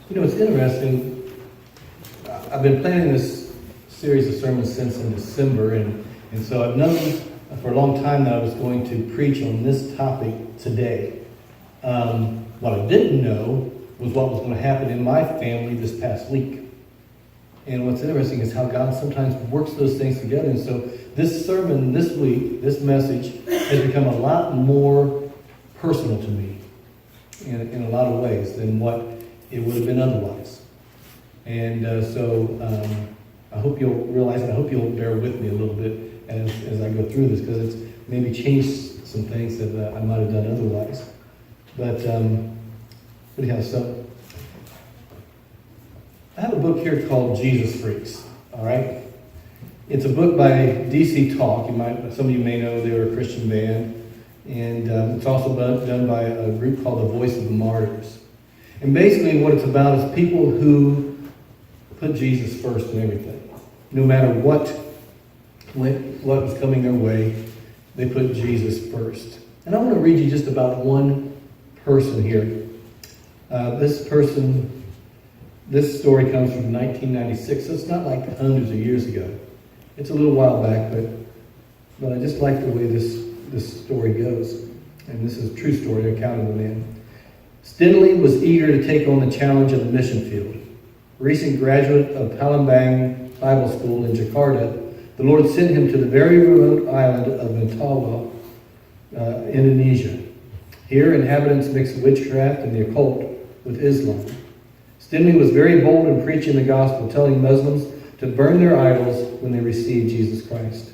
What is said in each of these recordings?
You know, it's interesting. I've been planning this series of sermons since in December, and so I've known for a long time that I was going to preach on this topic today. What I didn't know was what was going to happen in my family this past week. And what's interesting is how God sometimes works those things together. And so this sermon this week, this message, has become a lot more personal to me in a lot of ways than what it would have been otherwise. And so I hope you'll realize it. I hope you'll bear with me a little bit as I go through this, because it's maybe changed some things that I might have done otherwise. But anyhow, so I have a book here called Jesus Freaks, all right? It's a book by DC Talk. Some of you may know they're a Christian band. And it's also done by a group called The Voice of the Martyrs. And basically what it's about is people who put Jesus first in everything. No matter what was coming their way, they put Jesus first. And I want to read you just about one person here. This story comes from 1996, so it's not like hundreds of years ago. It's a little while back, but I just like the way this story goes. And this is a true story, account of the man. Stenley was eager to take on the challenge of the mission field. Recent graduate of Palembang Bible School in Jakarta, the Lord sent him to the very remote island of Mentawai, Indonesia. Here, inhabitants mixed witchcraft and the occult with Islam. Stenley was very bold in preaching the gospel, telling Muslims to burn their idols when they received Jesus Christ.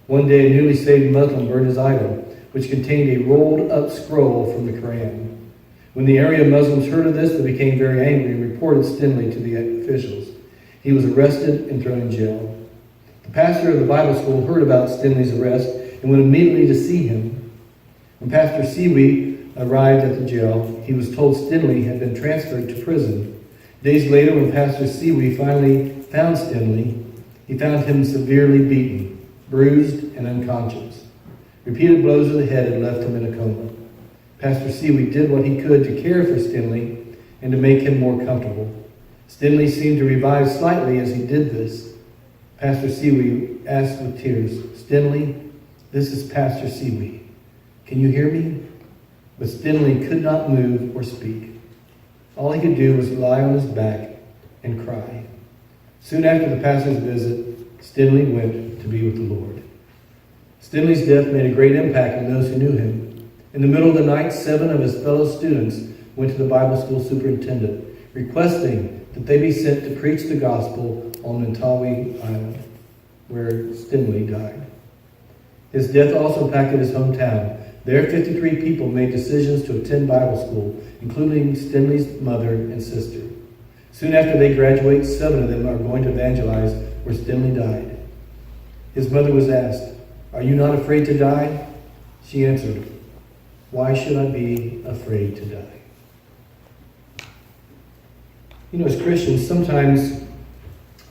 One day, a newly saved Muslim burned his idol, which contained a rolled-up scroll from the Quran. When the area Muslims heard of this, they became very angry and reported Stenley to the officials. He was arrested and thrown in jail. The pastor of the Bible school heard about Stenley's arrest and went immediately to see him. When Pastor Siwi arrived at the jail, he was told Stenley had been transferred to prison. Days later, when Pastor Siwi finally found Stenley, he found him severely beaten, bruised, and unconscious. Repeated blows to the head had left him in a coma. Pastor Siwi did what he could to care for Stenley and to make him more comfortable. Stenley seemed to revive slightly as he did this. Pastor Siwi asked with tears, "Stenley, this is Pastor Siwi. Can you hear me?" But Stenley could not move or speak. All he could do was lie on his back and cry. Soon after the pastor's visit, Stenley went to be with the Lord. Stenley's death made a great impact on those who knew him. In the middle of the night, 7 of his fellow students went to the Bible school superintendent, requesting that they be sent to preach the gospel on Mentawai Island, where Stenley died. His death also impacted his hometown. There, 53 people made decisions to attend Bible school, including Stenley's mother and sister. Soon after they graduate, 7 of them are going to evangelize where Stenley died. His mother was asked, "Are you not afraid to die?" She answered, "Why should I be afraid to die?" You know, as Christians, sometimes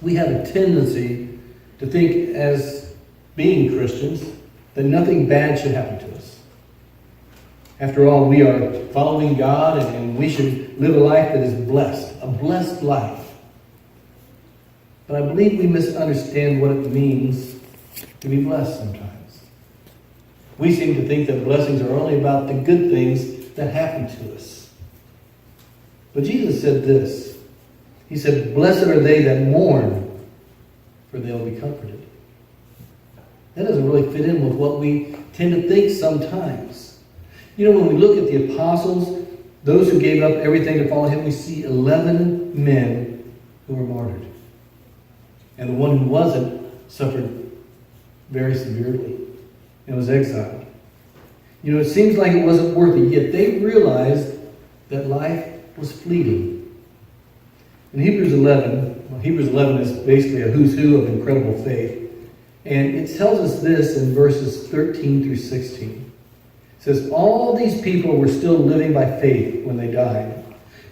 we have a tendency to think, as being Christians, that nothing bad should happen to us. After all, we are following God, and we should live a life that is blessed, a blessed life. But I believe we misunderstand what it means to be blessed sometimes. We seem to think that blessings are only about the good things that happen to us. But Jesus said this. He said, "Blessed are they that mourn, for they'll be comforted." That doesn't really fit in with what we tend to think sometimes. You know, when we look at the apostles, those who gave up everything to follow him, we see 11 men who were martyred. And the one who wasn't suffered very severely and was exiled. You know, it seems like it wasn't worth it, yet they realized that life was fleeting. In Hebrews 11 is basically a who's who of incredible faith. And it tells us this in verses 13 through 16. It says, "All these people were still living by faith when they died.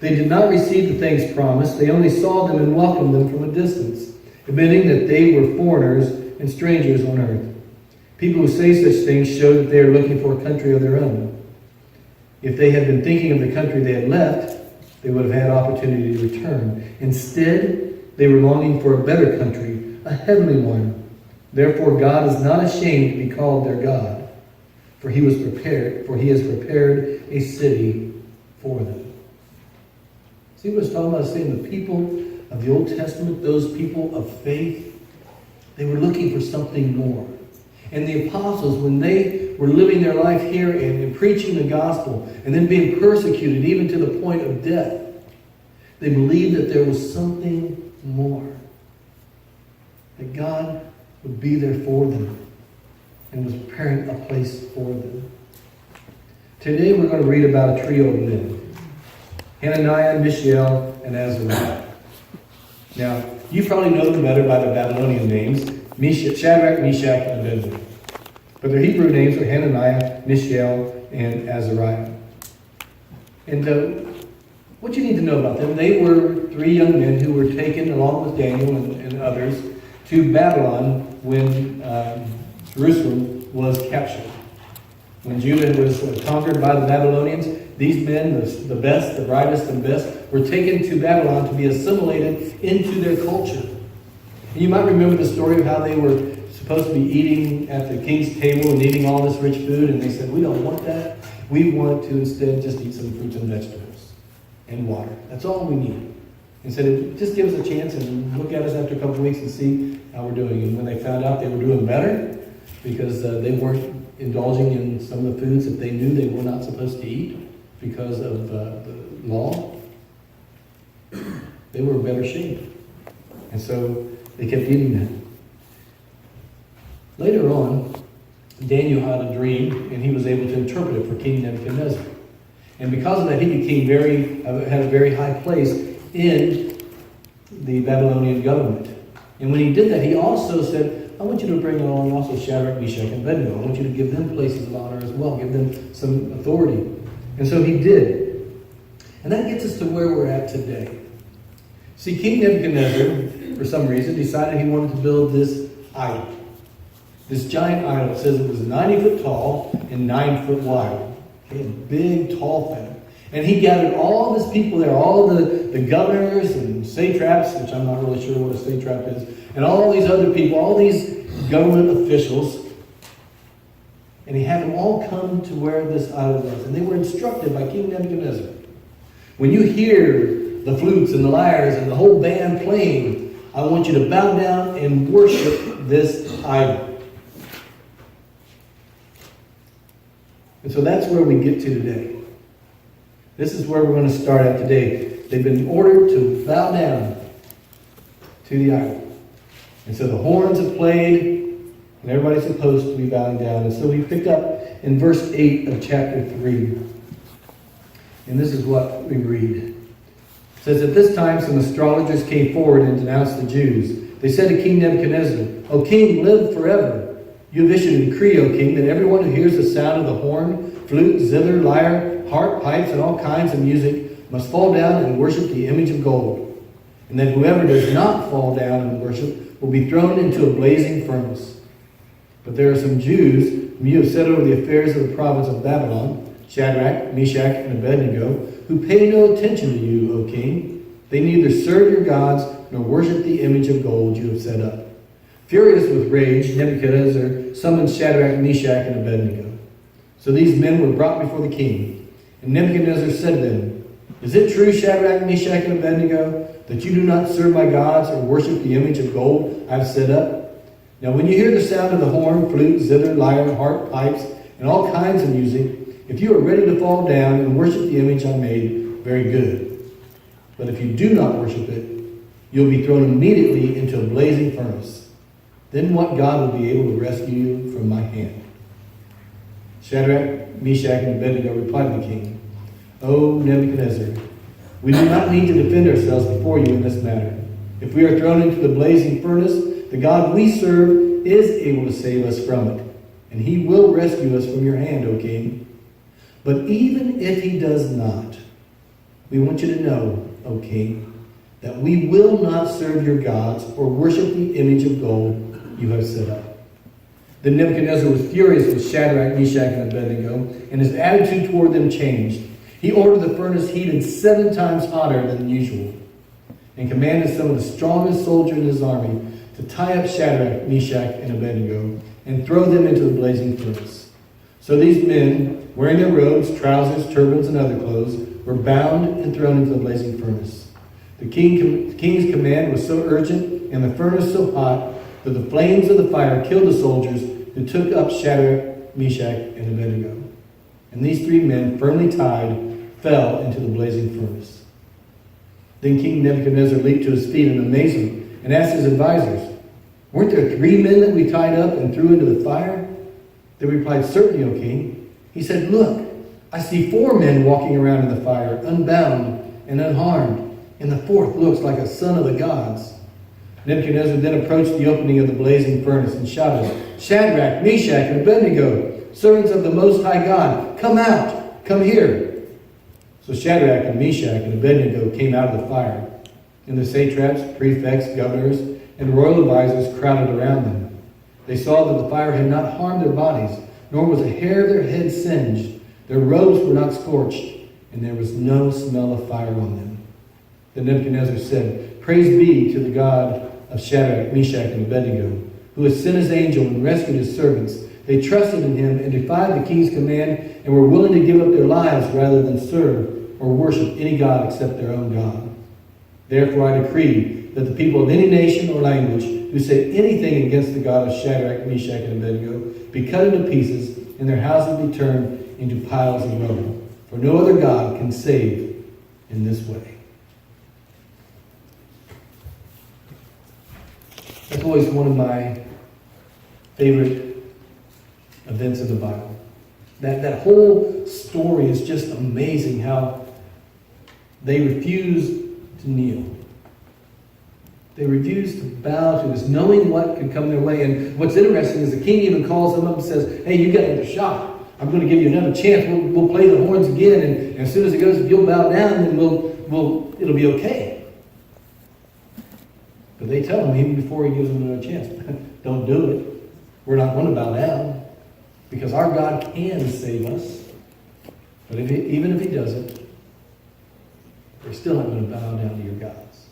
They did not receive the things promised. They only saw them and welcomed them from a distance, admitting that they were foreigners and strangers on earth. People who say such things show that they are looking for a country of their own. If they had been thinking of the country they had left, they would have had opportunity to return. Instead, they were longing for a better country, a heavenly one. Therefore, God is not ashamed to be called their God, for he has prepared a city for them. See what it's talking about? It's saying the people of the Old Testament, those people of faith, they were looking for something more. And the apostles, when they were living their life here and preaching the gospel and then being persecuted even to the point of death, they believed that there was something more. That God would be there for them and was preparing a place for them. Today we're going to read about a trio of men. Hananiah, Mishael, and Azariah. Now, you probably know them better by their Babylonian names, Shadrach, Meshach, and Abednego. But their Hebrew names are Hananiah, Mishael, and Azariah. And what you need to know about them, they were three young men who were taken along with Daniel and others to Babylon when Jerusalem was captured. When Judah was conquered by the Babylonians, these men, the best, the brightest and best, were taken to Babylon to be assimilated into their culture. And you might remember the story of how they were supposed to be eating at the king's table and eating all this rich food, and they said, we don't want that. We want to instead just eat some fruits and vegetables and water. That's all we need. And said, just give us a chance and look at us after a couple of weeks and see how we're doing. And when they found out they were doing better, because they weren't indulging in some of the foods that they knew they were not supposed to eat because of the law, they were in better shape. And so they kept eating that. Later on, Daniel had a dream, and he was able to interpret it for King Nebuchadnezzar. And because of that, he became had a very high place in the Babylonian government. And when he did that, he also said, I want you to bring along also Shadrach, Meshach, and Abednego. I want you to give them places of honor as well. Give them some authority. And so he did. And that gets us to where we're at today. See, King Nebuchadnezzar, for some reason, decided he wanted to build this idol. This giant idol. It says it was 90 foot tall and 9 foot wide. Okay, a big, tall thing. And he gathered all of his people there, all the governors and satraps, which I'm not really sure what a satrap is, and all these other people, all these government officials. And he had them all come to where this idol was. And they were instructed by King Nebuchadnezzar. When you hear the flutes and the lyres and the whole band playing, I want you to bow down and worship this idol. And so that's where we get to today. This is where we're going to start at today. They've been ordered to bow down to the idol. And so the horns have played, and everybody's supposed to be bowing down. And so we pick up in verse 8 of chapter 3. And this is what we read. It says, at this time some astrologers came forward and denounced the Jews. They said to King Nebuchadnezzar, O king, live forever. You have issued a decree, O king, that everyone who hears the sound of the horn, flute, zither, lyre, harp, pipes, and all kinds of music must fall down and worship the image of gold. And that whoever does not fall down and worship will be thrown into a blazing furnace. But there are some Jews whom you have set over the affairs of the province of Babylon, Shadrach, Meshach, and Abednego, who pay no attention to you, O king. They neither serve your gods nor worship the image of gold you have set up. Furious with rage, Nebuchadnezzar summoned Shadrach, Meshach, and Abednego. So these men were brought before the king. And Nebuchadnezzar said to them, Is it true, Shadrach, Meshach, and Abednego, that you do not serve my gods or worship the image of gold I have set up? Now when you hear the sound of the horn, flute, zither, lyre, harp, pipes, and all kinds of music, if you are ready to fall down and worship the image I made, very good. But if you do not worship it, you'll be thrown immediately into a blazing furnace. Then what God will be able to rescue you from my hand? Shadrach, Meshach, and Abednego replied to the king, O Nebuchadnezzar, we do not need to defend ourselves before you in this matter. If we are thrown into the blazing furnace, the God we serve is able to save us from it, and he will rescue us from your hand, O king. But even if he does not, we want you to know, O king, that we will not serve your gods or worship the image of gold you have set up. Then Nebuchadnezzar was furious with Shadrach, Meshach, and Abednego, and his attitude toward them changed. He ordered the furnace heated 7 times hotter than usual and commanded some of the strongest soldiers in his army to tie up Shadrach, Meshach, and Abednego and throw them into the blazing furnace. So these men, wearing their robes, trousers, turbans, and other clothes, were bound and thrown into the blazing furnace. The king's command was so urgent and the furnace so hot that the flames of the fire killed the soldiers who took up Shadrach, Meshach, and Abednego. And these 3 men, firmly tied, fell into the blazing furnace. Then King Nebuchadnezzar leaped to his feet in amazement and asked his advisors, "Weren't there 3 men that we tied up and threw into the fire?" They replied, "Certainly, O king." He said, "Look, I see 4 men walking around in the fire, unbound and unharmed, and the 4th looks like a son of the gods." Nebuchadnezzar then approached the opening of the blazing furnace and shouted, "Shadrach, Meshach, and Abednego, servants of the Most High God, come out, come here." So Shadrach and Meshach and Abednego came out of the fire, and the satraps, prefects, governors, and royal advisors crowded around them. They saw that the fire had not harmed their bodies, nor was a hair of their heads singed. Their robes were not scorched, and there was no smell of fire on them. Then Nebuchadnezzar said, "Praise be to the God of Shadrach, Meshach, and Abednego, who has sent his angel and rescued his servants. They trusted in him and defied the king's command and were willing to give up their lives rather than serve or worship any god except their own God. Therefore I decree that the people of any nation or language who say anything against the God of Shadrach, Meshach, and Abednego be cut into pieces and their houses be turned into piles of rubble. For no other God can save in this way." That's always one of my favorite events in the Bible. That whole story is just amazing, how they refused to kneel. They refused to bow to this, knowing what could come their way. And what's interesting is the king even calls them up and says, "Hey, you got another shot. I'm going to give you another chance. We'll play the horns again, and as soon as it goes, if you'll bow down, then it'll be okay." But they tell him, even before he gives them another chance, "Don't do it. We're not going to bow down, because our God can save us. But even if he doesn't, we're still not going to bow down to your gods."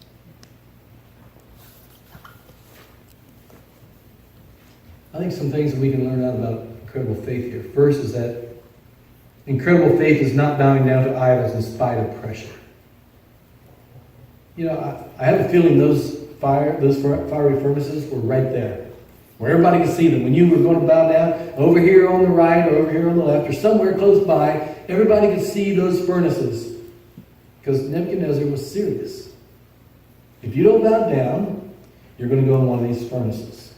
I think some things that we can learn out about incredible faith here. First is that incredible faith is not bowing down to idols in spite of pressure. You know, I have a feeling those fiery furnaces were right there, where everybody could see them. When you were going to bow down, over here on the right, or over here on the left, or somewhere close by, everybody could see those furnaces. Because Nebuchadnezzar was serious. If you don't bow down, you're going to go in one of these furnaces.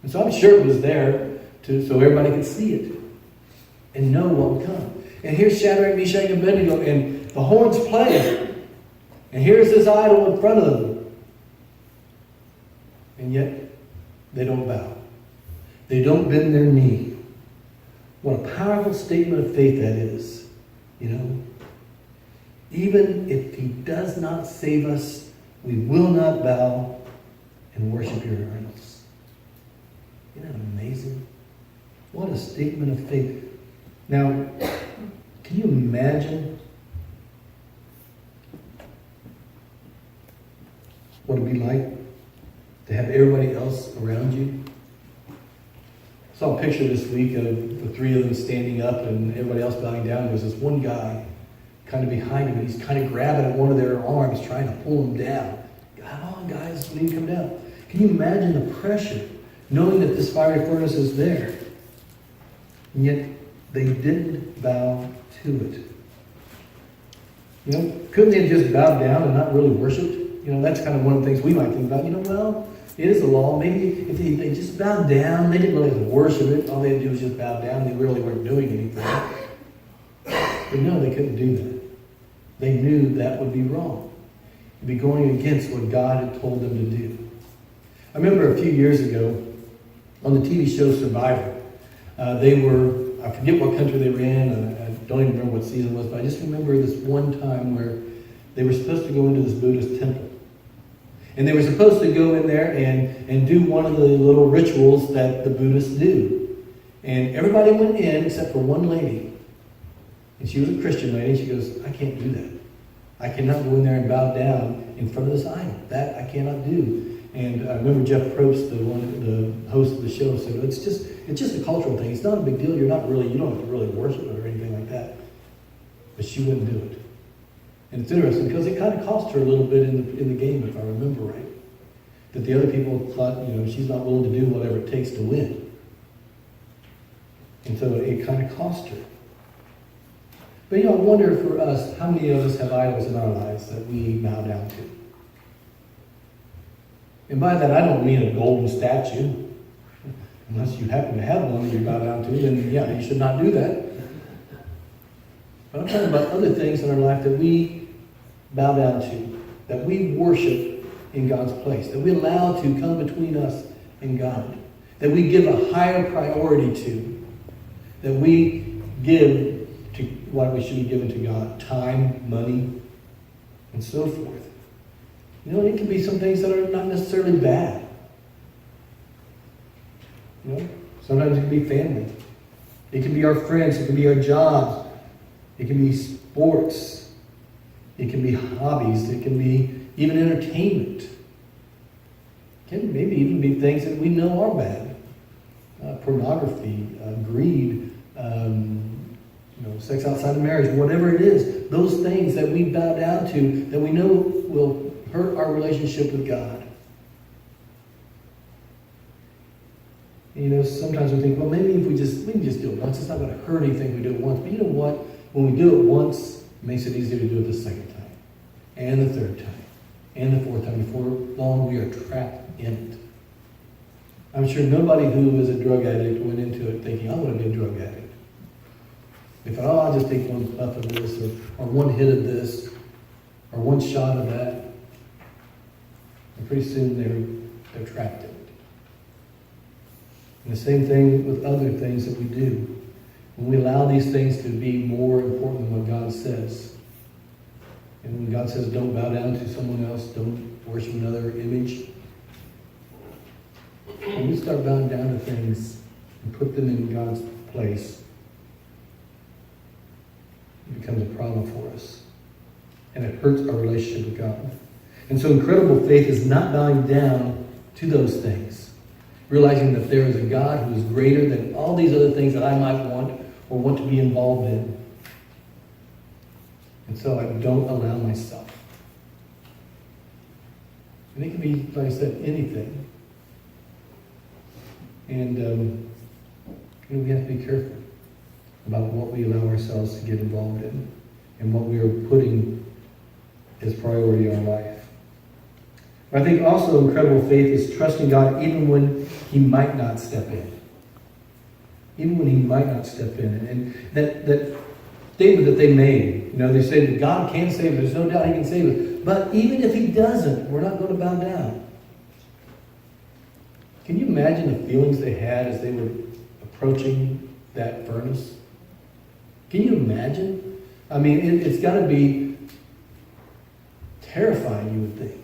And so I'm sure it was there so everybody could see it and know what would come. And here's Shadrach, Meshach, and Abednego, and the horns play. And here's this idol in front of them. And yet, they don't bow. They don't bend their knee. What a powerful statement of faith that is. You know? Even if he does not save us, we will not bow and worship your idols. Isn't that amazing? What a statement of faith. Now, can you imagine what it would be like to have everybody else around you? I saw a picture this week of the 3 of them standing up and everybody else bowing down. There's this one guy kind of behind him, and he's kind of grabbing at one of their arms, trying to pull him down. Come on, guys, we need to come down. Can you imagine the pressure, knowing that this fiery furnace is there? And yet, they didn't bow to it. You know, couldn't they have just bowed down and not really worshipped? You know, that's kind of one of the things we might think about. You know, well, it is the law. Maybe if they just bowed down, they didn't really have to worship it. All they had to do was just bow down. They really weren't doing anything. But no, they couldn't do that. They knew that would be wrong. It'd be going against what God had told them to do. I remember a few years ago on the TV show Survivor, I forget what country they were in, I don't even remember what season it was, but I just remember this one time where they were supposed to go into this Buddhist temple. And they were supposed to go in there and do one of the little rituals that the Buddhists do. And everybody went in except for one lady. And she was a Christian lady. She goes, I can't do that. I cannot go in there and bow down in front of this idol. That I cannot do. And I remember Jeff Probst, the host of the show, said, it's just a cultural thing. It's not a big deal. You don't have to really worship it or anything like that. But she wouldn't do it. And it's interesting because it kind of cost her a little bit in the game, if I remember right. That the other people thought, she's not willing to do whatever it takes to win. And so it kind of cost her. But I wonder for us, how many of us have idols in our lives that we bow down to? And by that, I don't mean a golden statue. Unless you happen to have one that you bow down to, then yeah, you should not do that. But I'm talking about other things in our life that we bow down to, that we worship in God's place, that we allow to come between us and God, that we give a higher priority to, that we give to what we should be given to God, time, money, and so forth. It can be some things that are not necessarily bad. Sometimes it can be family. It can be our friends. It can be our jobs. It can be sports. It can be hobbies. It can be even entertainment. It can maybe even be things that we know are bad. Pornography, greed, sex outside of marriage, whatever it is. Those things that we bow down to that we know will hurt our relationship with God. Sometimes we think, well, maybe if we can just do it once. It's not going to hurt anything if we do it once. But you know what? When we do it once, it makes it easier to do it the second time, and the third time, and the fourth time. Before long, we are trapped in it. I'm sure nobody who is a drug addict went into it thinking, I want to be a drug addict. They thought, I'll just take one puff of this, or one hit of this, or one shot of that. And pretty soon they're trapped in it. And the same thing with other things that we do. When we allow these things to be more important than what God says. And when God says don't bow down to someone else, don't worship another image. When we start bowing down to things and put them in God's place, it becomes a problem for us. And it hurts our relationship with God. And so incredible faith is not bowing down to those things. Realizing that there is a God who is greater than all these other things that I might want or want to be involved in. And so I don't allow myself. And it can be, like I said, anything. And we have to be careful about what we allow ourselves to get involved in and what we are putting as priority in our life. I think also incredible faith is trusting God even when He might not step in. Even when He might not step in. And that statement that they made, they say that God can save us. There's no doubt He can save us. But even if He doesn't, we're not going to bow down. Can you imagine the feelings they had as they were approaching that furnace? Can you imagine? I mean, it's got to be terrifying, you would think.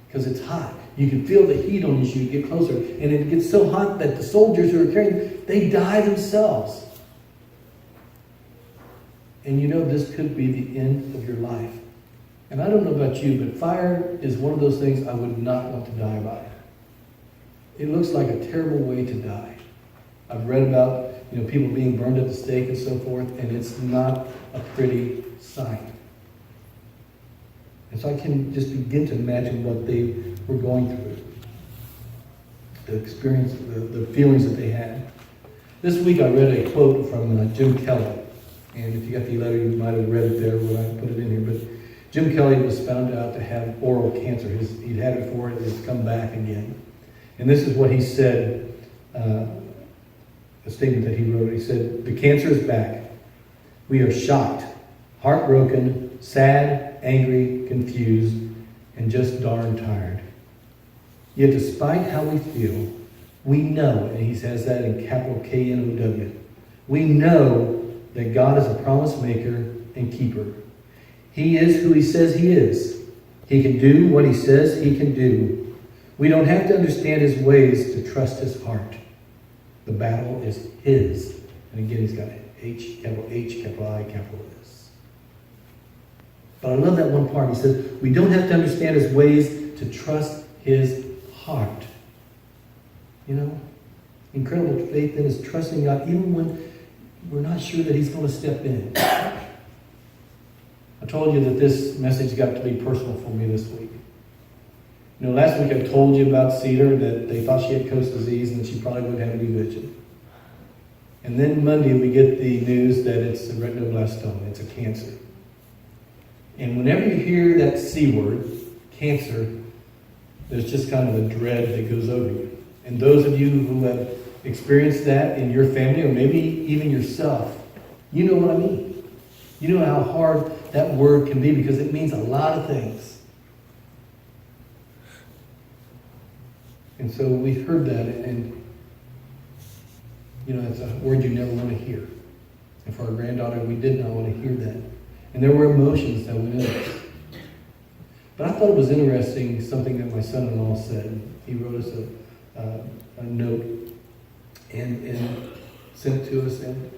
Because it's hot. You can feel the heat on you as you get closer. And it gets so hot that the soldiers who are carrying, they die themselves. And this could be the end of your life. And I don't know about you, but fire is one of those things I would not want to die by. It looks like a terrible way to die. I've read about people being burned at the stake and so forth, and it's not a pretty sight. And so I can just begin to imagine what they were going through. The experience, the feelings that they had. This week I read a quote from Jim Kelly. And if you got the letter, you might have read it there when I put it in here. But Jim Kelly was found out to have oral cancer. He'd had it before, it's come back again. And this is what he said, a statement that he wrote. He said, "The cancer is back. We are shocked, heartbroken, sad, angry, confused, and just darn tired. Yet despite how we feel, we know," and he says that in capital K-N-O-W, "we know that God is a promise maker and keeper. He is who He says He is. He can do what He says He can do. We don't have to understand His ways to trust His heart. The battle is His." And again, he's got H, capital I, capital S. But I love that one part. He says, we don't have to understand his ways to trust his heart. You know, incredible faith then is trusting God even when we're not sure that he's going to step in. I told you that this message got to be personal for me this week. You know, last week I told you about Cedar, that they thought she had Coast disease and that she probably wouldn't have any vision. And then Monday we get the news that it's a retinoblastoma, it's a cancer. And whenever you hear that C word, cancer, there's just kind of a dread that goes over you. And those of you who have experienced that in your family, or maybe even yourself, you know what I mean. You know how hard that word can be because it means a lot of things. And so we've heard that, and you know, it's a word you never want to hear. And for our granddaughter, we did not want to hear that. And there were emotions that went into it. But I thought it was interesting, something that my son-in-law said. He wrote us a note and sent it to us. And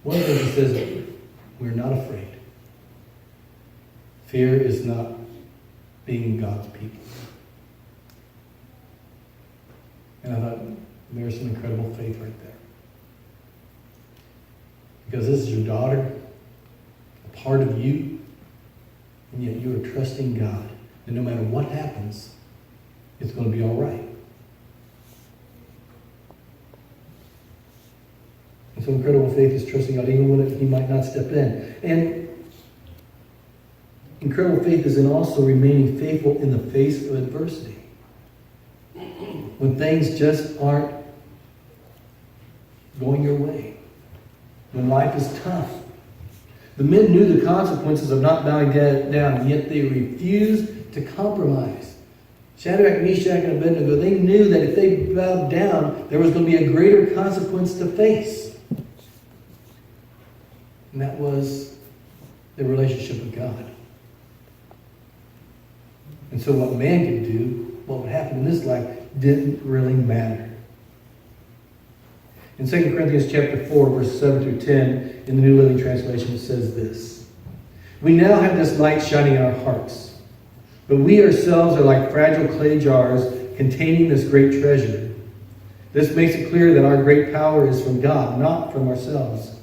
one of the things he says, we're not afraid. Fear is not being God's people. And I thought, there's some incredible faith right there. Because this is your daughter, a part of you, and yet you are trusting God. And no matter what happens, it's going to be all right. And so incredible faith is trusting God even when he might not step in. And incredible faith is in also remaining faithful in the face of adversity. When things just aren't going your way. When life is tough. The men knew the consequences of not bowing down, yet they refused to compromise. Shadrach, Meshach, and Abednego, they knew that if they bowed down, there was going to be a greater consequence to face. And that was their relationship with God. And so what man could do, what would happen in this life, didn't really matter. In 2 Corinthians chapter 4, verses 7 through 10, in the New Living Translation, it says this. We now have this light shining in our hearts, but we ourselves are like fragile clay jars containing this great treasure. This makes it clear that our great power is from God, not from ourselves.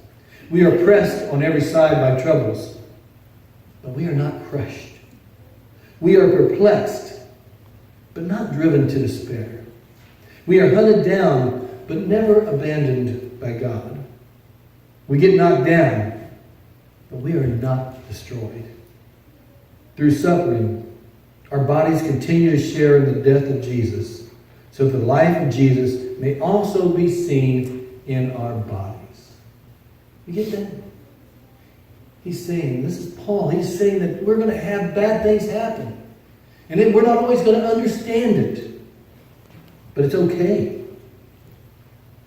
We are pressed on every side by troubles, but we are not crushed. We are perplexed, but not driven to despair. We are hunted down, but never abandoned by God. We get knocked down, but we are not destroyed. Through suffering, our bodies continue to share in the death of Jesus, so that the life of Jesus may also be seen in our bodies. You get that? He's saying, this is Paul, he's saying that we're going to have bad things happen. And then we're not always going to understand it. But it's okay.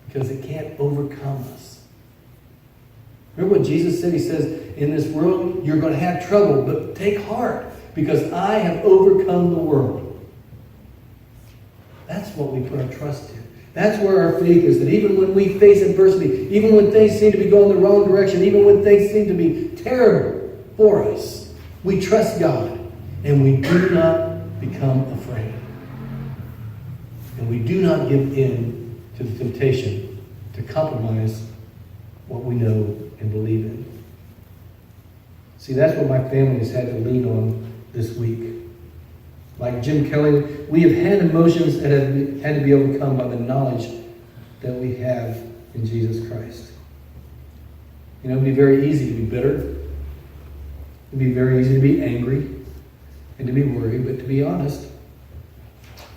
Because it can't overcome us. Remember what Jesus said? He says, in this world, you're going to have trouble, but take heart, because I have overcome the world. That's what we put our trust in. That's where our faith is, that even when we face adversity, even when things seem to be going the wrong direction, even when things seem to be terrible for us, we trust God, and we do not become afraid. And we do not give in to the temptation to compromise what we know and believe in. See, that's what my family has had to lean on this week. Like Jim Kelly, we have had emotions that have had to be overcome by the knowledge that we have in Jesus Christ. You know, it'd be very easy to be bitter. It'd be very easy to be angry and to be worried. But to be honest,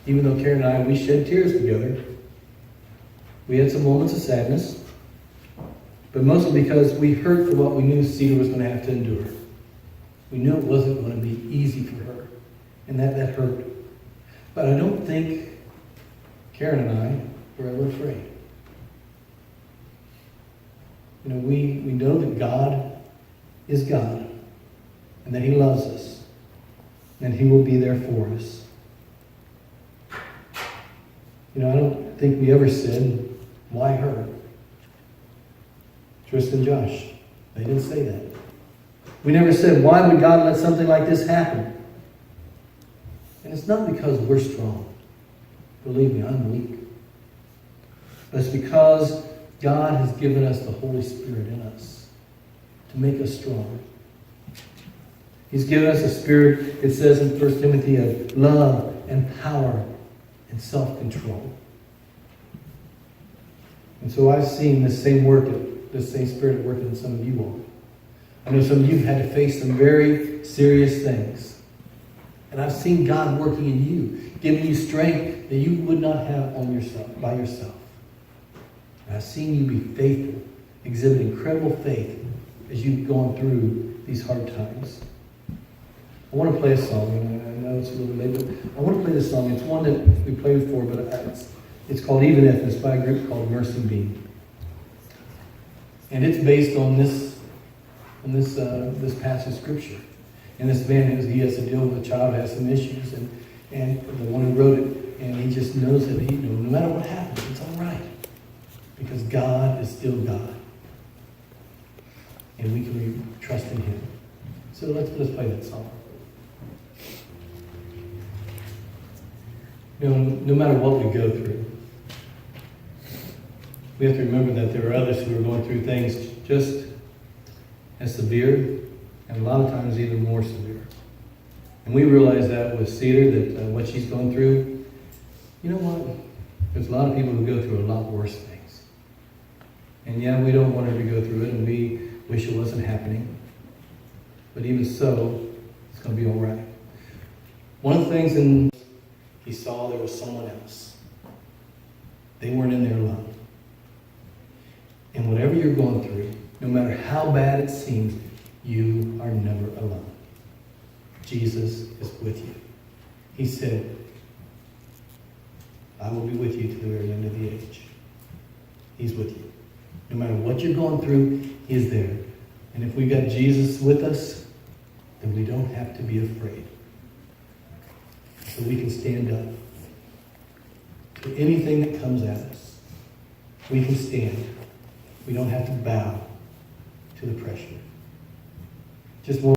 even though Karen and I, we shed tears together, we had some moments of sadness, but mostly because we hurt for what we knew Cedar was going to have to endure. We knew it wasn't going to be easy for her, and that hurt. But I don't think Karen and I were ever afraid. You know, we know that God is God, and that He loves us, and He will be there for us. You know, I don't think we ever said, why her? Tristan and Josh, they didn't say that. We never said, why would God let something like this happen? And it's not because we're strong. Believe me, I'm weak. But it's because God has given us the Holy Spirit in us to make us strong. He's given us a spirit, it says in 1 Timothy, of love and power and self-control. And so I've seen this same spirit working in some of you all. I know some of you have had to face some very serious things. And I've seen God working in you, giving you strength that you would not have by yourself. And I've seen you be faithful, exhibit incredible faith as you've gone through these hard times. I want to play a song, and I know it's a little late, but I want to play this song. It's one that we played before, but it's called Even If. It's by a group called Mercy Beam. And it's based on this passage of Scripture. And this man, he has to deal with a child who has some issues, and the one who wrote it, and he just knows that no matter what happens, it's all right. Because God is still God. And we can trust in Him. So let's play that song. No matter what we go through, we have to remember that there are others who are going through things just as severe, and a lot of times even more severe. And we realize that with Cedar, that what she's going through, you know what? There's a lot of people who go through a lot worse things. And yeah, we don't want her to go through it, and we wish it wasn't happening. But even so, it's going to be all right. One of the things he saw there was someone else. They weren't in there alone. And whatever you're going through, no matter how bad it seems, you are never alone. Jesus is with you. He said, I will be with you to the very end of the age. He's with you. No matter what you're going through, He is there. And if we've got Jesus with us, then we don't have to be afraid. So we can stand up to anything that comes at us. We can stand. We don't have to bow to the pressure. Just one.